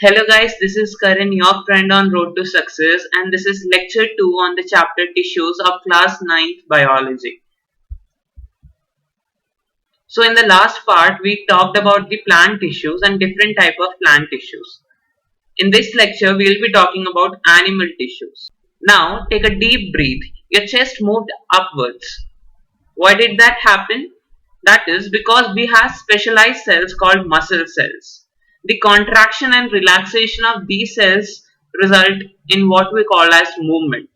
Hello guys, this is Karan, your friend on Road to Success, and this is lecture 2 on the chapter Tissues of class 9th Biology. So in the last part, we talked about the plant tissues and different type of plant tissues. In this lecture, we will be talking about animal tissues. Now, take a deep breath. Your chest moved upwards. Why did that happen? That is because we have specialized cells called muscle cells. The contraction and relaxation of these cells result in what we call as movement.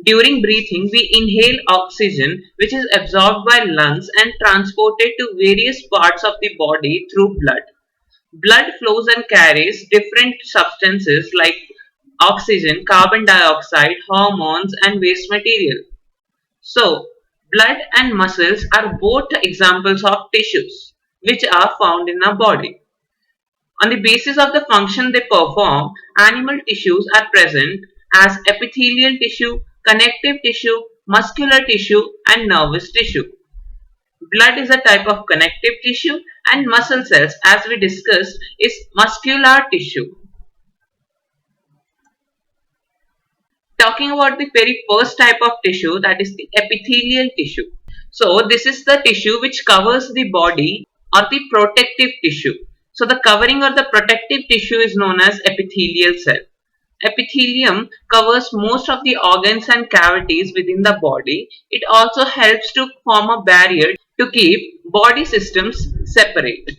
During breathing, we inhale oxygen which is absorbed by lungs and transported to various parts of the body through blood. Blood flows and carries different substances like oxygen, carbon dioxide, hormones and waste material. So, blood and muscles are both examples of tissues which are found in our body. On the basis of the function they perform, animal tissues are present as epithelial tissue, connective tissue, muscular tissue, and nervous tissue. Blood is a type of connective tissue, and muscle cells, as we discussed, is muscular tissue. Talking about the very first type of tissue, that is the epithelial tissue. So, this is the tissue which covers the body or the protective tissue. So the covering or the protective tissue is known as epithelial cell. Epithelium covers most of the organs and cavities within the body. It also helps to form a barrier to keep body systems separate.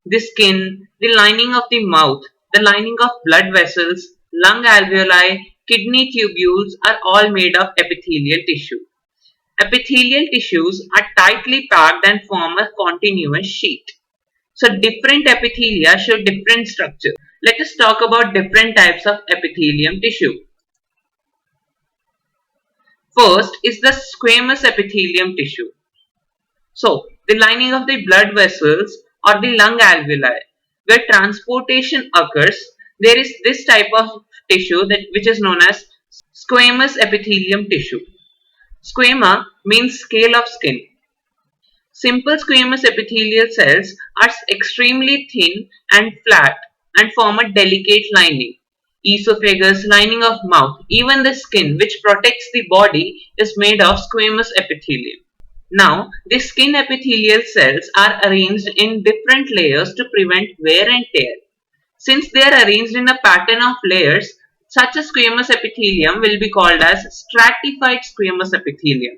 The skin, the lining of the mouth, the lining of blood vessels, lung alveoli, kidney tubules are all made of epithelial tissue. Epithelial tissues are tightly packed and form a continuous sheet. So different epithelia show different structure. Let us talk about different types of epithelium tissue. First is the squamous epithelium tissue. So the lining of the blood vessels or the lung alveoli where transportation occurs, there is this type of tissue which is known as squamous epithelium tissue. Squama means scale of skin. Simple squamous epithelial cells are extremely thin and flat and form a delicate lining. Esophagus, lining of mouth, even the skin which protects the body is made of squamous epithelium. Now, the skin epithelial cells are arranged in different layers to prevent wear and tear. Since they are arranged in a pattern of layers, such a squamous epithelium will be called as stratified squamous epithelium.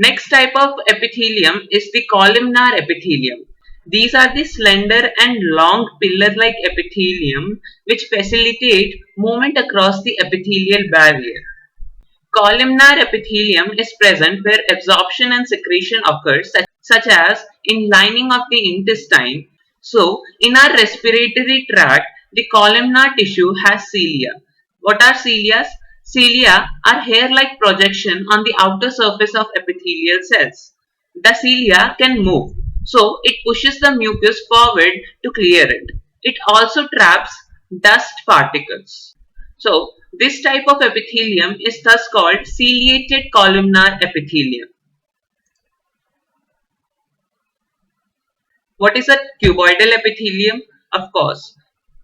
Next type of epithelium is the columnar epithelium. These are the slender and long pillar-like epithelium which facilitate movement across the epithelial barrier. Columnar epithelium is present where absorption and secretion occurs, such as in lining of the intestine. So, in our respiratory tract, the columnar tissue has cilia. What are cilia? Cilia are hair-like projection on the outer surface of epithelial cells. The cilia can move, so it pushes the mucus forward to clear it. It also traps dust particles. So, this type of epithelium is thus called ciliated columnar epithelium. What is a cuboidal epithelium? Of course,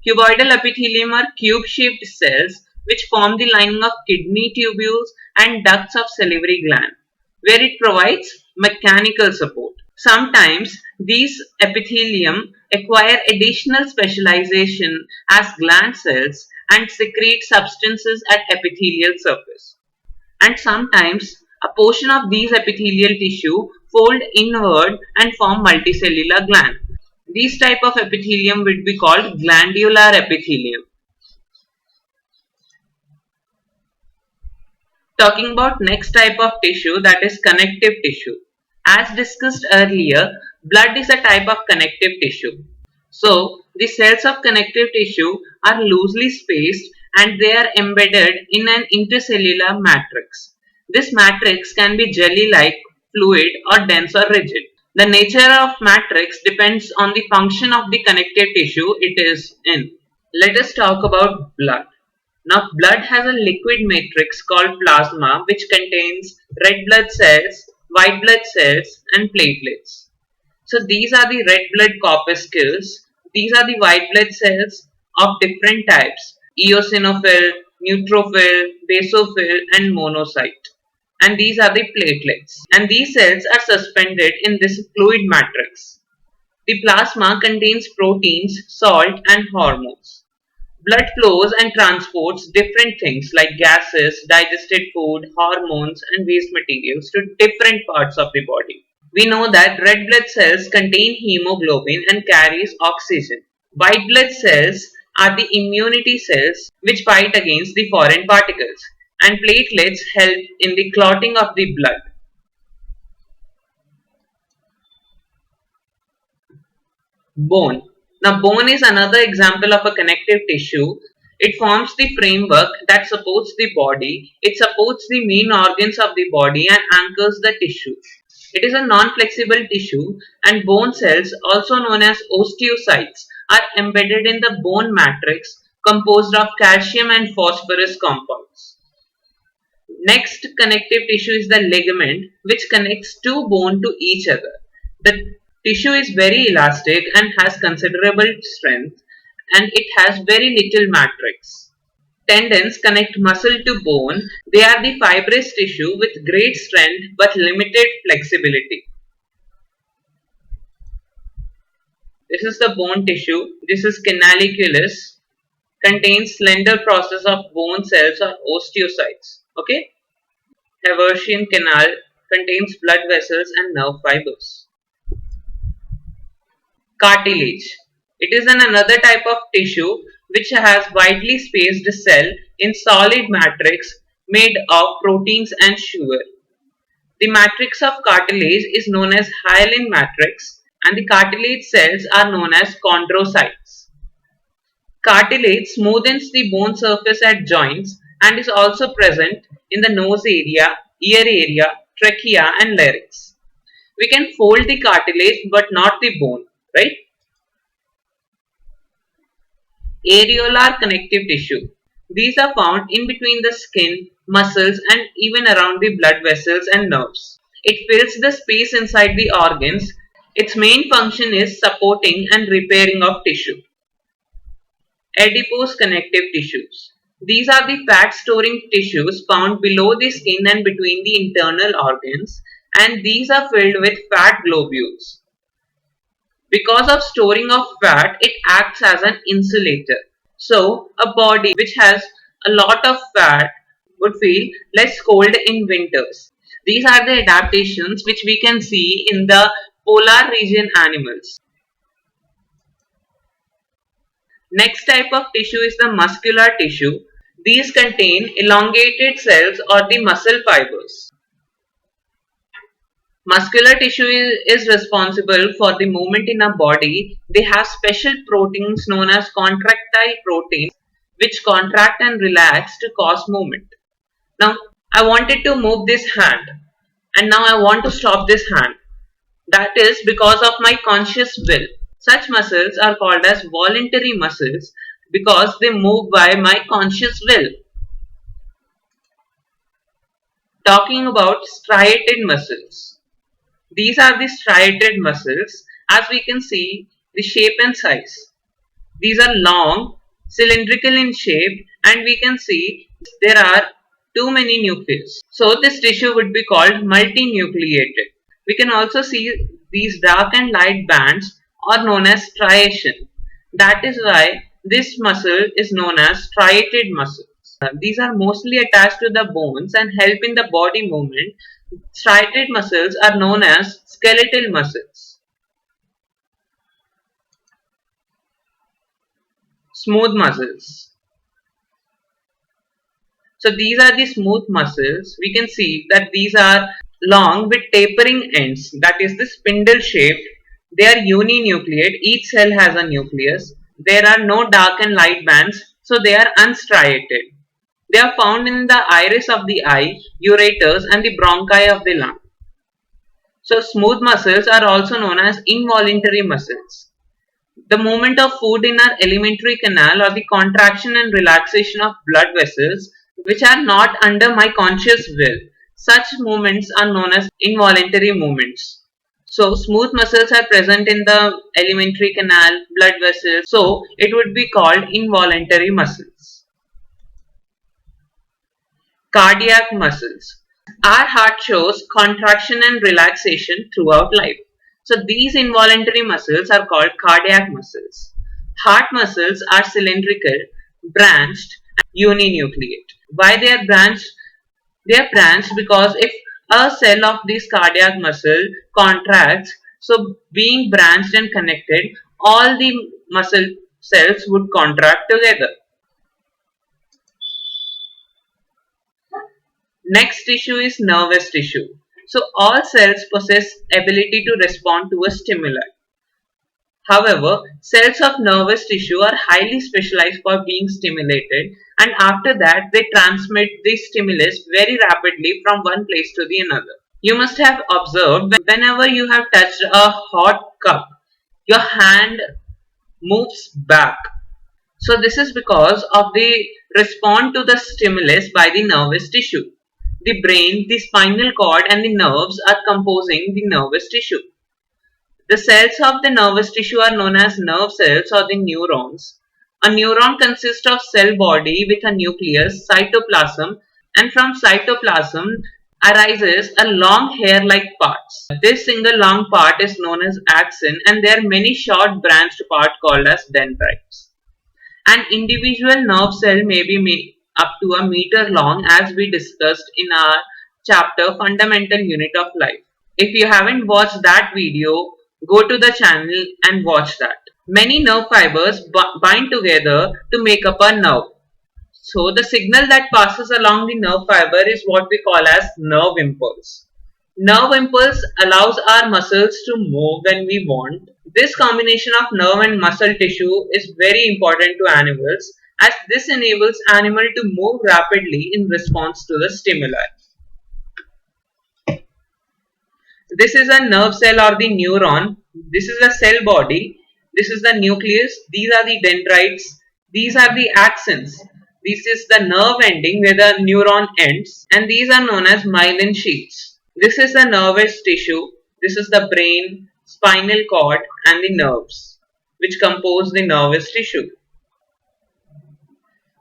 cuboidal epithelium are cube-shaped cells which form the lining of kidney tubules and ducts of salivary gland, where it provides mechanical support. Sometimes these epithelium acquire additional specialization as gland cells and secrete substances at epithelial surface. And sometimes a portion of these epithelial tissue fold inward and form multicellular gland. These type of epithelium would be called glandular epithelium. Talking about next type of tissue, that is connective tissue. As discussed earlier, blood is a type of connective tissue. So, the cells of connective tissue are loosely spaced and they are embedded in an intercellular matrix. This matrix can be jelly-like, fluid or dense or rigid. The nature of matrix depends on the function of the connective tissue it is in. Let us talk about blood. Now, blood has a liquid matrix called plasma which contains red blood cells, white blood cells and platelets. So, these are the red blood corpuscles. These are the white blood cells of different types: eosinophil, neutrophil, basophil, and monocyte. And these are the platelets. And these cells are suspended in this fluid matrix. The plasma contains proteins, salt, and hormones. Blood flows and transports different things like gases, digested food, hormones, and waste materials to different parts of the body. We know that red blood cells contain hemoglobin and carries oxygen. White blood cells are the immunity cells which fight against the foreign particles, and platelets help in the clotting of the blood. Bone. Now, bone is another example of a connective tissue. It forms the framework that supports the body. It supports the main organs of the body and anchors the tissue. It is a non-flexible tissue, and bone cells, also known as osteocytes, are embedded in the bone matrix composed of calcium and phosphorus compounds. Next connective tissue is the ligament, which connects two bones to each other. The tissue is very elastic and has considerable strength, and it has very little matrix. Tendons connect muscle to bone. They are the fibrous tissue with great strength but limited flexibility. This is the bone tissue. This is canalicularis. Contains slender process of bone cells or osteocytes. Okay. Haversian canal contains blood vessels and nerve fibers. Cartilage. It is another type of tissue which has widely spaced cell in solid matrix made of proteins and sugar. The matrix of cartilage is known as hyaline matrix, and the cartilage cells are known as chondrocytes. Cartilage smoothens the bone surface at joints and is also present in the nose area, ear area, trachea, and larynx. We can fold the cartilage but not the bone, right? Areolar connective tissue. These are found in between the skin, muscles, and even around the blood vessels and nerves. It fills the space inside the organs. Its main function is supporting and repairing of tissue. Adipose connective tissues. These are the fat storing tissues found below the skin and between the internal organs, and these are filled with fat globules. Because of storing of fat, it acts as an insulator. So, a body which has a lot of fat would feel less cold in winters. These are the adaptations which we can see in the polar region animals. Next type of tissue is the muscular tissue. These contain elongated cells or the muscle fibers. Muscular tissue is responsible for the movement in a body. They have special proteins known as contractile proteins which contract and relax to cause movement. Now, I wanted to move this hand and now I want to stop this hand. That is because of my conscious will. Such muscles are called as voluntary muscles because they move by my conscious will. Talking about striated muscles. These are the striated muscles. As we can see, the shape and size. These are long, cylindrical in shape, and we can see there are too many nucleus. So this tissue would be called multinucleated. We can also see these dark and light bands are known as striation. That is why this muscle is known as striated muscles. These are mostly attached to the bones and help in the body movement. Striated muscles are known as skeletal muscles. Smooth muscles. So these are the smooth muscles. We can see that these are long with tapering ends. That is the spindle shaped. They are uninucleate. Each cell has a nucleus. There are no dark and light bands, so they are unstriated. They are found in the iris of the eye, ureters, and the bronchi of the lung. So smooth muscles are also known as involuntary muscles. The movement of food in our alimentary canal or the contraction and relaxation of blood vessels which are not under my conscious will. Such movements are known as involuntary movements. So smooth muscles are present in the alimentary canal, blood vessels. So it would be called involuntary muscles. Cardiac muscles. Our heart shows contraction and relaxation throughout life. So these involuntary muscles are called cardiac muscles. Heart muscles are cylindrical, branched, and uninucleate. Why they are branched? They are branched because if a cell of this cardiac muscle contracts, so being branched and connected, all the muscle cells would contract together. Next tissue is nervous tissue. So all cells possess ability to respond to a stimuli. However, cells of nervous tissue are highly specialized for being stimulated, and after that they transmit the stimulus very rapidly from one place to the another. You must have observed whenever you have touched a hot cup, your hand moves back. So this is because of the response to the stimulus by the nervous tissue. The brain, the spinal cord and the nerves are composing the nervous tissue. The cells of the nervous tissue are known as nerve cells or the neurons. A neuron consists of cell body with a nucleus, cytoplasm, and from cytoplasm arises a long hair-like parts. This single long part is known as axon, and there are many short branched parts called as dendrites. An individual nerve cell may be up to a meter long, as we discussed in our chapter Fundamental Unit of Life. If you haven't watched that video, go to the channel and watch that. Many nerve fibers bind together to make up a nerve. So the signal that passes along the nerve fiber is what we call as nerve impulse. Nerve impulse allows our muscles to move when we want. This combination of nerve and muscle tissue is very important to animals, as this enables animal to move rapidly in response to the stimuli. This is a nerve cell or the neuron. This is the cell body. This is the nucleus. These are the dendrites. These are the axons. This is the nerve ending where the neuron ends, and these are known as myelin sheaths. This is the nervous tissue. This is the brain, spinal cord and the nerves which compose the nervous tissue.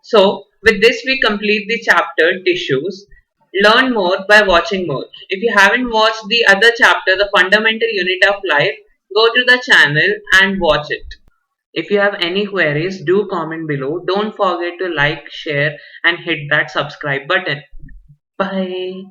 So with this we complete the chapter tissues. Learn more by watching more. If you haven't watched the other chapter, the Fundamental Unit of Life, go to the channel and watch it. If you have any queries, do comment below. Don't forget to like, share and hit that subscribe button. Bye.